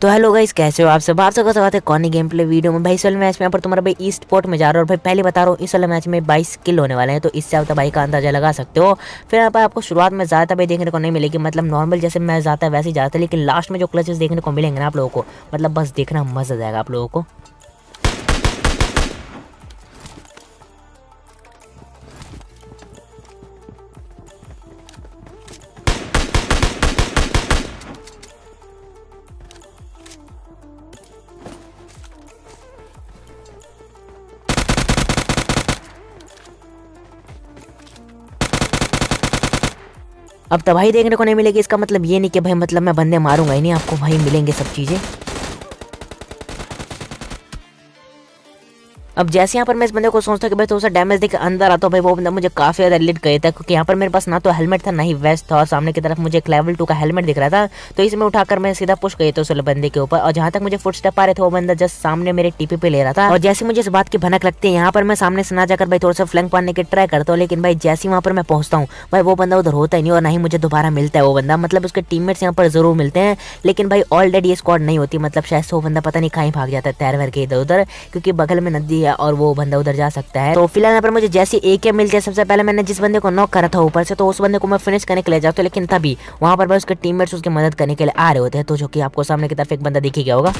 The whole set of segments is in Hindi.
तो हेलो गाइस, कैसे हो आप सब स्वागत है कॉनी गेम प्ले वीडियो में। भाई इस वाले मैच में यहाँ पर तुम्हारा भाई ईस्ट पोर्ट में जा रहा है और भाई पहले बता रहा हूँ इस वाले मैच में 22 किल होने वाले हैं, तो इससे आप भाई का अंदाजा लगा सकते हो। फिर यहाँ पर आपको शुरुआत में ज़्यादा भाई देखने को नहीं मिलेगी, मतलब नॉर्मल जैसे मैच जाता है वैसे ही जाता है, लेकिन लास्ट में जो क्लचेस देखने को मिलेंगे ना आप लोगों को, मतलब बस देखना मजा आ जाएगा आप लोगों को। अब तबाही देखने को नहीं मिलेगी, इसका मतलब ये नहीं कि भाई मतलब मैं बंदे मारूंगा ही नहीं, आपको भाई मिलेंगे सब चीज़ें। अब जैसे यहाँ पर मैं इस बंदे को सोचता कि भाई थोड़ा सा डैमेज देकर अंदर आता, भाई वो बंदा मुझे काफ़ी ज़्यादा रिलेट गया था, क्योंकि यहाँ पर मेरे पास ना तो हेलमेट था ना ही वेस्ट था, और सामने की तरफ मुझे एक लेवल 2 का हेलमेट दिख रहा था, तो इसमें उठाकर मैं सीधा पुश गई था उस बंदे के ऊपर। और जहाँ तक मुझे फुट स्टेप आ रहे थे वो बंदा जस्ट सामने मेरे टीपी पे ले रहा था, और जैसे मुझे इस बात की भनक लगती है यहाँ पर मैं सामने से ना जाकर भाई थोड़ा सा फ्लैंक पाने की ट्राई करता हूँ, लेकिन भाई जैसे वहाँ पर मैं पहुँचता हूँ भाई वो बंदा उधर होता ही नहीं, और ना ही मुझे दोबारा मिलता है वो बंदा। मतलब उसके टीममेट्स यहाँ पर जरूर मिलते हैं, लेकिन भाई ऑलरेडी ये स्क्वाड नहीं होती, मतलब शायद से वो बंदा पता नहीं कहीं भाग जाता है तैर वैर के इधर उधर, क्योंकि बगल में नदी है और वो बंदा उधर जा सकता है। तो फिलहाल यहाँ पर मुझे जैसे एक मिल जाए, सबसे पहले मैंने जिस बंदे को नॉक करा था ऊपर से, तो उस बंदे को मैं फिनिश करने के लिए जाता हूँ, लेकिन तभी वहां पर उसके टीममेट्स उसकी मदद करने के लिए आ रहे होते हैं, तो जो कि आपको सामने की तरफ एक बंदा दिख ही गया होगा।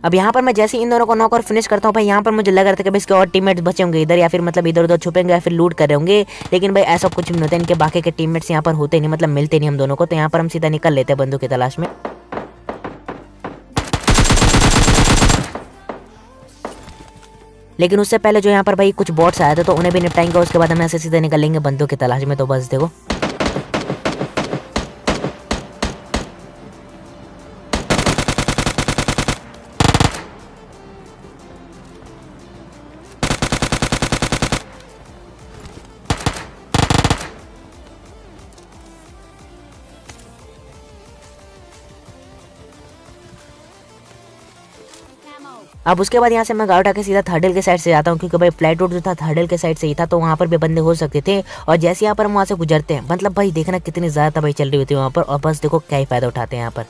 अब यहाँ पर मैं जैसे इन दोनों को नॉक और फिनिश करता हूँ भाई, यहाँ पर मुझे लग रहा था कि भाई इसके और टीममेट्स बचे होंगे इधर, या फिर मतलब इधर उधर छुपेंगे या फिर लूट कर रहे होंगे, लेकिन भाई ऐसा कुछ नहीं होता, इनके बाकी के टीममेट्स यहाँ पर होते नहीं, मतलब मिलते नहीं हम दोनों को। तो यहाँ पर हम सीधा निकल लेते हैं बंदूक की तलाश में। लेकिन उससे पहले जो यहाँ पर भाई कुछ बॉट्स आए थे, तो उन्हें भी निपटाएंगे, उसके बाद हम ऐसे सीधे निकल लेंगे बंदूक की तलाश में। तो बस देखो अब उसके बाद यहाँ से मैं गाड़ी उठा के सीधा थर्डल के साइड से जाता हूँ, क्योंकि भाई फ्लैट रोड जो था थर्डल के साइड से ही था, तो वहाँ पर भी बंदे हो सकते थे। और जैसे यहाँ पर हम वहाँ से गुजरते हैं, मतलब भाई देखना कितनी ज़्यादा तबाही चल रही होती है वहाँ पर, और बस देखो क्या ही फायदा उठाते हैं यहाँ पर।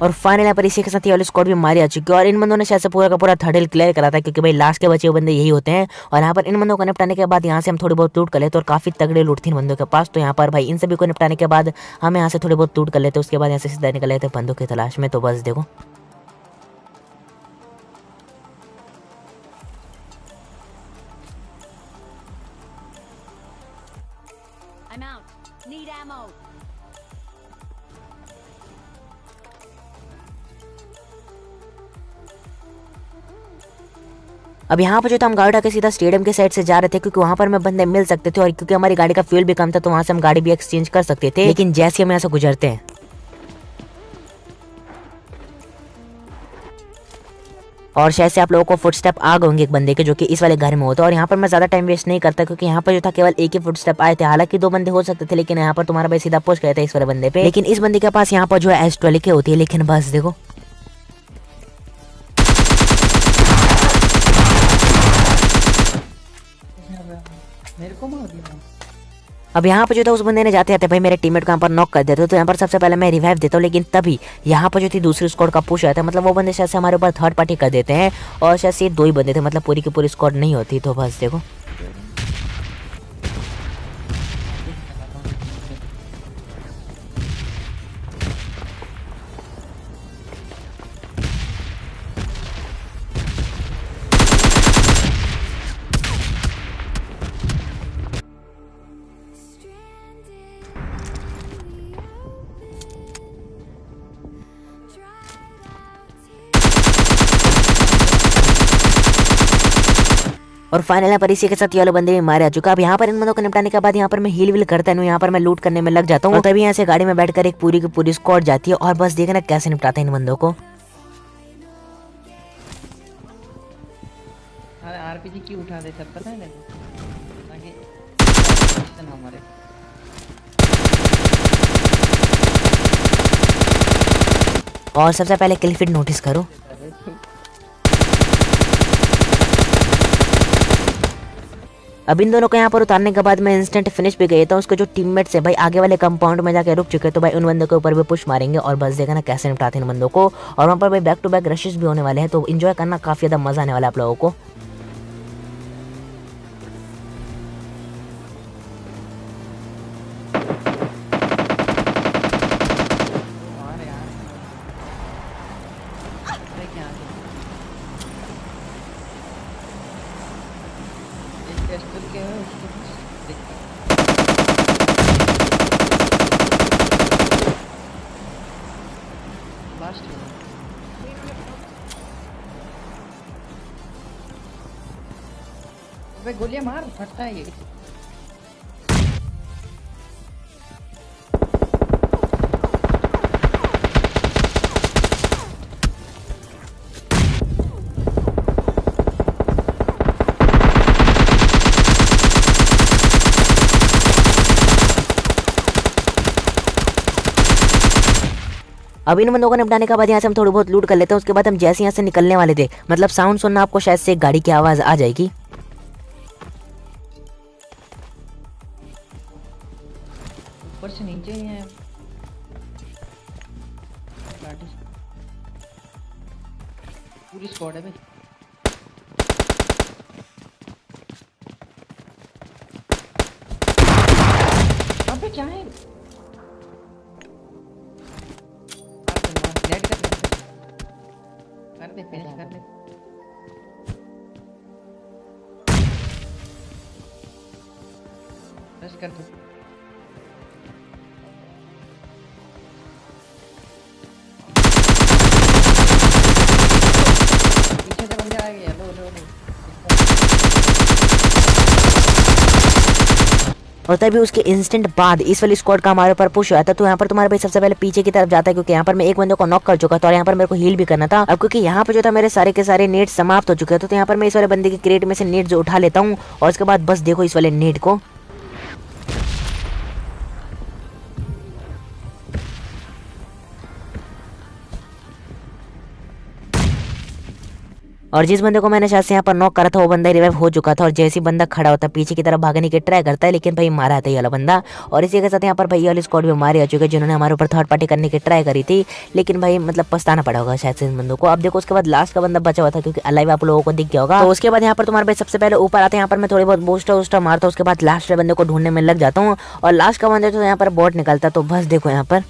और फाइनल यहाँ पर इसी के साथ ये वाली स्क्वाड भी मारी आ चुकी है, और इन बंदों ने शायद से पूरा का पूरा थर्डल क्लियर करा था, क्योंकि भाई लास्ट के बचे हुए बंदे यही होते हैं। और यहाँ पर इन बंदों को निपटाने के बाद यहाँ से हम थोड़ी बहुत लूट कर लेते, और काफी तगड़े लूट थी इन बंदों के पास। तो यहाँ पर भाई इन सभी को निपटाने के बाद हम यहाँ से थोड़ी बहुत लूट कर लेते, उसके बाद यहाँ से सीधा निकल लेते बंदों की तलाश में। तो बस देखो अब यहाँ पर जो था हम गाड़ी उठा के सीधा स्टेडियम के साइड से जा रहे थे, क्योंकि वहाँ पर में बंदे मिल सकते थे, और क्योंकि हमारी गाड़ी का फ्यूल भी कम था, तो वहाँ से हम गाड़ी भी एक्सचेंज कर सकते थे। लेकिन जैसे हम यहाँ से गुजरते हैं और शायद से आप लोगों को फुटस्टेप आ गए होंगे एक बंदे के, जो कि इस वाले घर में होता है। और यहाँ पर मैं ज़्यादा टाइम वेस्ट नहीं करता, क्योंकि यहाँ पर जो था केवल एक ही फुटस्टेप आए थे, हालांकि 2 बंदे हो सकते थे, लेकिन यहाँ पर तुम्हारा भाई सीधा पुश गया था इस वाले बंदे पे। लेकिन इस बंदे के पास यहाँ पर जो है S12 की होती है, लेकिन बस देखो मेरे को मार दिया। अब यहाँ पर जो था उस बंदे ने जाते जाते भाई मेरे टीममेट को यहाँ पर नॉक कर देते, तो यहाँ पर सबसे पहले मैं रिवाइव देता हूँ, लेकिन तभी यहाँ पर जो थी दूसरी स्क्वाड का पुश आता है, मतलब वो बंदे शायद से हमारे ऊपर थर्ड पार्टी कर देते हैं, और शायद से 2 ही बंदे थे, मतलब पूरी की पूरी स्क्वाड नहीं होती। तो बस देखो और फाइनल यहाँ पर इसी के साथ ये वाला बंदे भी मारे आ चुका। अब यहाँ पर इन बंदों को निपटाने के बाद यहाँ पर मैं हील विल करता हूँ, यहाँ पर मैं लूट करने में लग जाता हूँ। तभी यहाँ से गाड़ी में बैठकर एक पूरी की पूरी स्क्वाड जाती है और बस देखना कैसे निपटाते हैं इन बंदों को। अरे आरपीजी क्यों उठा दे सब पता है ना ताकि हमारे और सबसे पहले किल फीड नोटिस करो। अब इन दोनों को यहाँ पर उतारने के बाद मैं इंस्टेंट फिनिश पे गया था। उसके जो टीममेट्स है भाई आगे वाले कंपाउंड में जाके रुक चुके, तो भाई उन बंदों के ऊपर भी पुश मारेंगे और बस देखा ना कैसे निपटाते हैं इन बंदों को। और वहाँ पर भाई बैक टू बैक रशेस भी होने वाले हैं, तो इन्जॉय करना काफी ज्यादा मजा आने वाला है आप लोगों को। गोलियां मार फटता है ये। अब इन बंदों को निपटाने के बाद यहाँ से हम थोड़ी बहुत लूट कर लेते हैं। उसके बाद हम जैसे यहाँ से निकलने वाले थे, मतलब साउंड सुनना आपको शायद से एक गाड़ी की आवाज आ जाएगी। ऊपर से नीचे ही है गाड़ी, पूरी स्क्वाड है भाई। अबे क्या है नेट कर दे फिनिश कर दे। रश कर दो। पीछे से बंदे आ गए। लो लो लो। और तभी उसके इंस्टेंट बाद इस वाली स्क्वाड का हमारे ऊपर पुश हुआ था। तो यहाँ पर तुम्हारे भाई सबसे पहले पीछे की तरफ जाता है, क्योंकि यहाँ पर मैं एक बंदे को नॉक कर चुका था और यहाँ पर मेरे को हील भी करना था। अब क्योंकि यहाँ पर जो था मेरे सारे के सारे नेट समाप्त हो चुके थे, तो यहाँ पर मैं इस वाले बंदे की क्रेट में से नेट जो उठा लेता हूँ और उसके बाद बस देखो इस वाले नेट को। और जिस बंदे को मैंने शायद से यहाँ पर नॉक करा था वो बंदा रिवाइव हो चुका था। और जैसे ही बंदा खड़ा होता पीछे की तरफ भागने की ट्राई करता है, लेकिन भाई मारा था ये वाला बंदा। और इसी के साथ यहाँ पर भाई ये वाली स्क्वाड भी मारे आ चुके हैं जिन्होंने हमारे ऊपर थर्ड पार्टी करने की ट्राई करी थी, लेकिन भाई मतलब पछताना पड़ा होगा शायद से इन बंदों को। अब देखो उसके बाद लास्ट का बंदा बचा हुआ था, क्योंकि अलाइव आप लोगों को दिख गया होगा। तो उसके बाद यहाँ पर तुम्हारे भाई सबसे पहले ऊपर आते हैं, यहाँ पर मैं थोड़ी बहुत बूस्टर वूस्टर मारता हूँ। उसके बाद लास्ट बंदे को ढूंढने में लग जाता हूँ और लास्ट का बंदा तो यहाँ पर बॉट निकलता। तो बस देखो यहाँ पर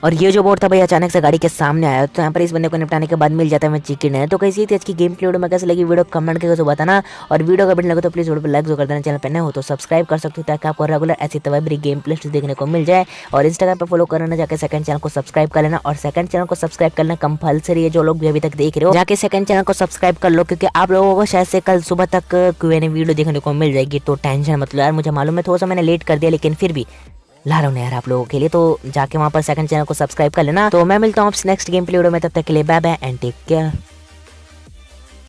और ये जो बोर्ड था भाई अचानक से गाड़ी के सामने आया, तो यहाँ पर इस बंदे को निपटाने के बाद मिल जाता है मैं चिकन है। तो कैसी थी आज की गेम प्ले वीडियो में, कैसे लगी वीडियो कमेंट करके तो बताना। और वीडियो का बढ़िया लगे तो प्लीज वीडियो पर लाइक जो कर देना, चैनल पर नए हो तो सब्सक्राइब कर सकते हो ताकि आपको रेगुलर ऐसी तमाम गेम प्ले देखने को मिल जाए। और इंस्टाग्राम पर फॉलो करना, जाकर सेकंड चैनल को सब्सक्राइब कर लेना। और सेकंड चैनल को सब्सक्राइब करना कंपलसरी है, जो लोग भी अभी तक देख रहे हो जाके सेकंड चैनल को सब्सक्राइब कर लो, क्योंकि आप लोगों को शायद से कल सुबह तक Q&A वीडियो देखने को मिल जाएगी। तो टेंशन मत लो यार, मुझे मालूम है थोड़ा सा मैंने लेट कर दिया, लेकिन फिर भी ला रहा हूँ यार आप लोगों के लिए। तो जाके वहाँ पर सेकंड चैनल को सब्सक्राइब कर लेना। तो मैं मिलता हूँ नेक्स्ट गेम प्ले वीडियो में, तब तक के लिए bye bye and take care.